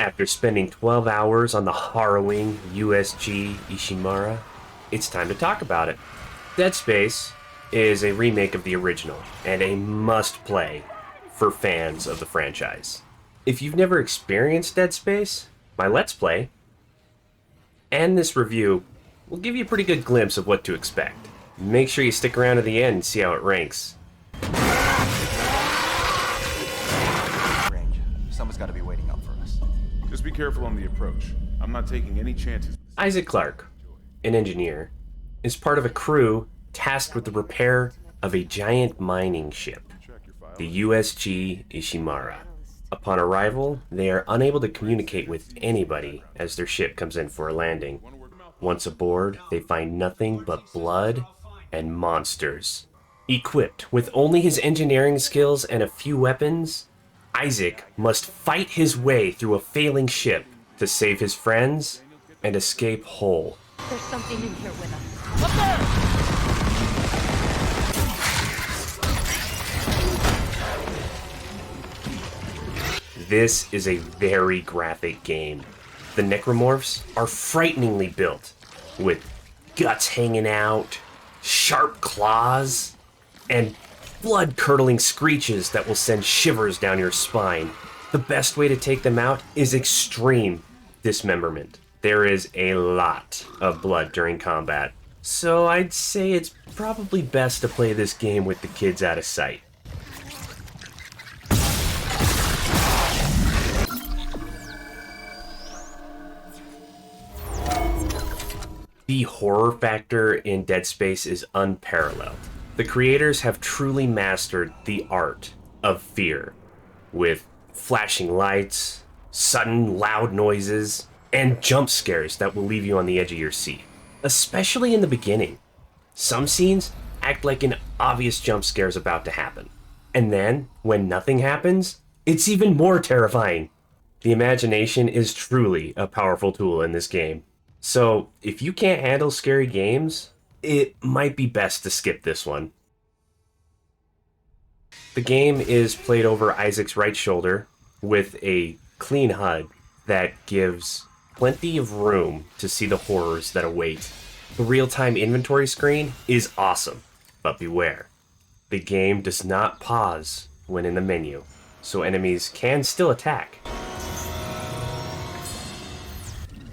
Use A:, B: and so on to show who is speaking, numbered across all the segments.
A: After spending 12 hours on the harrowing USG Ishimura, it's time to talk about it. Dead Space is a remake of the original and a must-play for fans of the franchise. If you've never experienced Dead Space, my Let's Play and this review will give you a pretty good glimpse of what to expect. Make sure you stick around to the end and see how it ranks.
B: Range. Someone's got to be waiting up for us.
C: Just be careful on the approach. I'm not taking any chances.
A: Isaac Clarke, an engineer, is part of a crew tasked with the repair of a giant mining ship, the USG Ishimura. Upon arrival, they are unable to communicate with anybody as their ship comes in for a landing. Once aboard, they find nothing but blood and monsters. Equipped with only his engineering skills and a few weapons, Isaac must fight his way through a failing ship to save his friends and escape whole.
D: There's something in here with us. Up there!
A: This is a very graphic game. The Necromorphs are frighteningly built, with guts hanging out, sharp claws, and blood-curdling screeches that will send shivers down your spine. The best way to take them out is extreme dismemberment. There is a lot of blood during combat, so I'd say it's probably best to play this game with the kids out of sight. The horror factor in Dead Space is unparalleled. The creators have truly mastered the art of fear, with flashing lights, sudden loud noises, and jump scares that will leave you on the edge of your seat. Especially in the beginning. Some scenes act like an obvious jump scare is about to happen. And then, when nothing happens, it's even more terrifying. The imagination is truly a powerful tool in this game. So, if you can't handle scary games, it might be best to skip this one. The game is played over Isaac's right shoulder with a clean HUD that gives plenty of room to see the horrors that await. The real-time inventory screen is awesome, but beware. The game does not pause when in the menu, so enemies can still attack.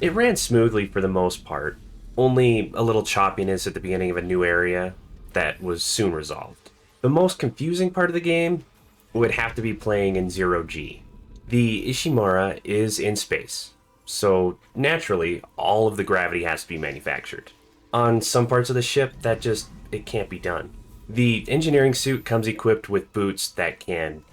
A: It ran smoothly for the most part, only a little choppiness at the beginning of a new area that was soon resolved. The most confusing part of the game would have to be playing in 0G. The Ishimura is in space, so naturally all of the gravity has to be manufactured. On some parts of the ship, it can't be done. The engineering suit comes equipped with boots that can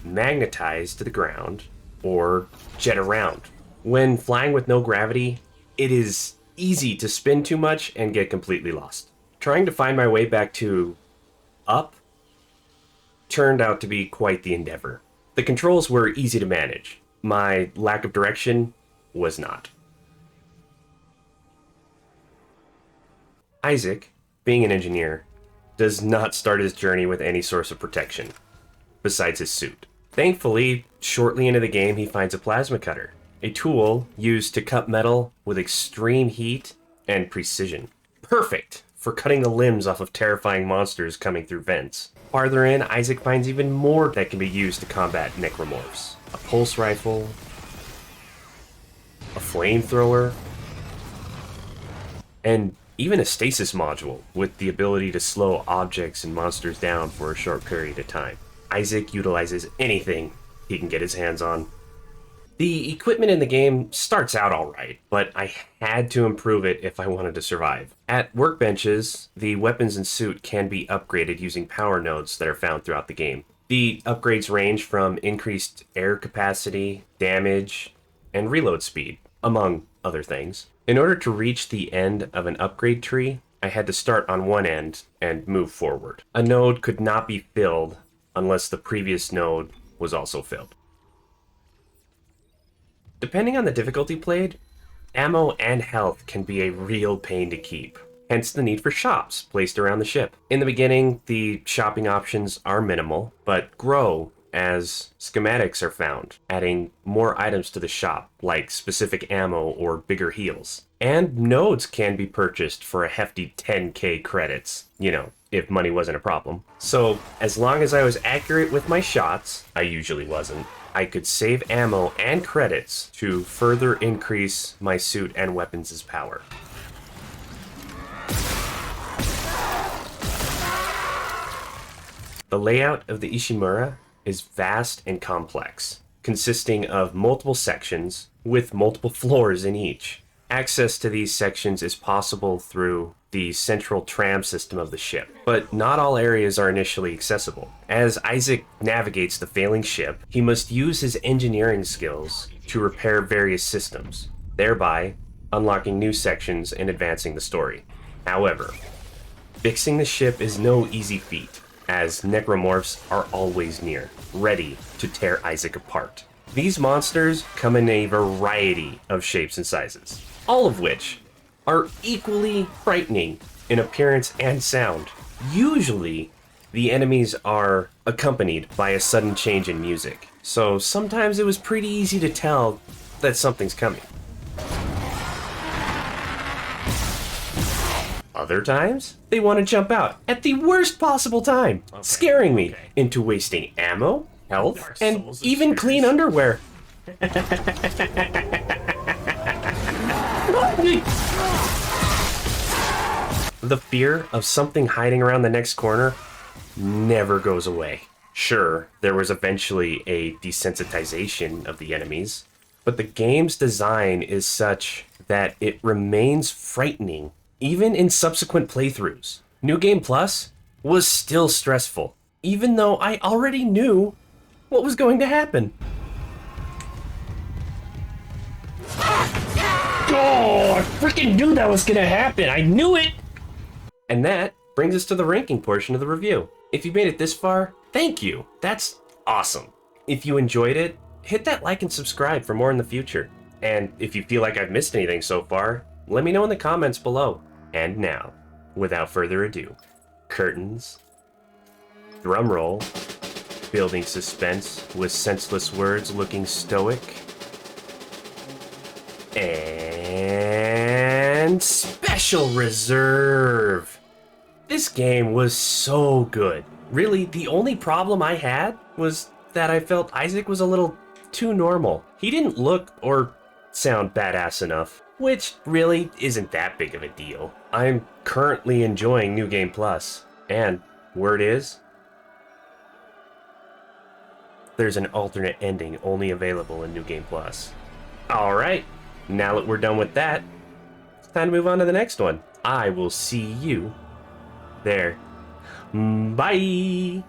A: magnetize to the ground or jet around. When flying with no gravity, it is easy to spin too much and get completely lost. Trying to find my way back to up turned out to be quite the endeavor. The controls were easy to manage. My lack of direction was not. Isaac, being an engineer, does not start his journey with any source of protection, besides his suit. Thankfully, shortly into the game, he finds a plasma cutter, a tool used to cut metal with extreme heat and precision. Perfect for cutting the limbs off of terrifying monsters coming through vents. Farther in, Isaac finds even more that can be used to combat Necromorphs. A pulse rifle, a flamethrower, and even a stasis module with the ability to slow objects and monsters down for a short period of time. Isaac utilizes anything he can get his hands on. The equipment in the game starts out alright, but I had to improve it if I wanted to survive. At workbenches, the weapons and suit can be upgraded using power nodes that are found throughout the game. The upgrades range from increased air capacity, damage, and reload speed, among other things. In order to reach the end of an upgrade tree, I had to start on one end and move forward. A node could not be filled unless the previous node was also filled. Depending on the difficulty played, ammo and health can be a real pain to keep, hence the need for shops placed around the ship. In the beginning, the shopping options are minimal, but grow as schematics are found, adding more items to the shop, like specific ammo or bigger heals. And nodes can be purchased for a hefty 10k credits, if money wasn't a problem. So, as long as I was accurate with my shots, I usually wasn't, I could save ammo and credits to further increase my suit and weapons' power. The layout of the Ishimura is vast and complex, consisting of multiple sections with multiple floors in each. Access to these sections is possible through the central tram system of the ship, but not all areas are initially accessible. As Isaac navigates the failing ship, he must use his engineering skills to repair various systems, thereby unlocking new sections and advancing the story. However, fixing the ship is no easy feat, as Necromorphs are always near, ready to tear Isaac apart. These monsters come in a variety of shapes and sizes, all of which are equally frightening in appearance and sound. Usually, the enemies are accompanied by a sudden change in music, so sometimes it was pretty easy to tell that something's coming. Other times, they want to jump out at the worst possible time, scaring me into wasting ammo, health, and even clean underwear. The fear of something hiding around the next corner never goes away. Sure, there was eventually a desensitization of the enemies, but the game's design is such that it remains frightening even in subsequent playthroughs. New Game Plus was still stressful, even though I already knew what was going to happen. Oh, I freaking knew that was gonna happen. I knew it! And that brings us to the ranking portion of the review. If you made it this far, thank you. That's awesome. If you enjoyed it, hit that like and subscribe for more in the future. And if you feel like I've missed anything so far, let me know in the comments below. And now, without further ado, curtains, drumroll, building suspense with senseless words looking stoic, and special reserve. This game was so good. Really, the only problem I had was that I felt Isaac was a little too normal. He didn't look or sound badass enough, which really isn't that big of a deal. I'm currently enjoying New Game Plus, and word is, there's an alternate ending only available in New Game Plus. Alright, now that we're done with that, it's time to move on to the next one. I will see you there. Bye!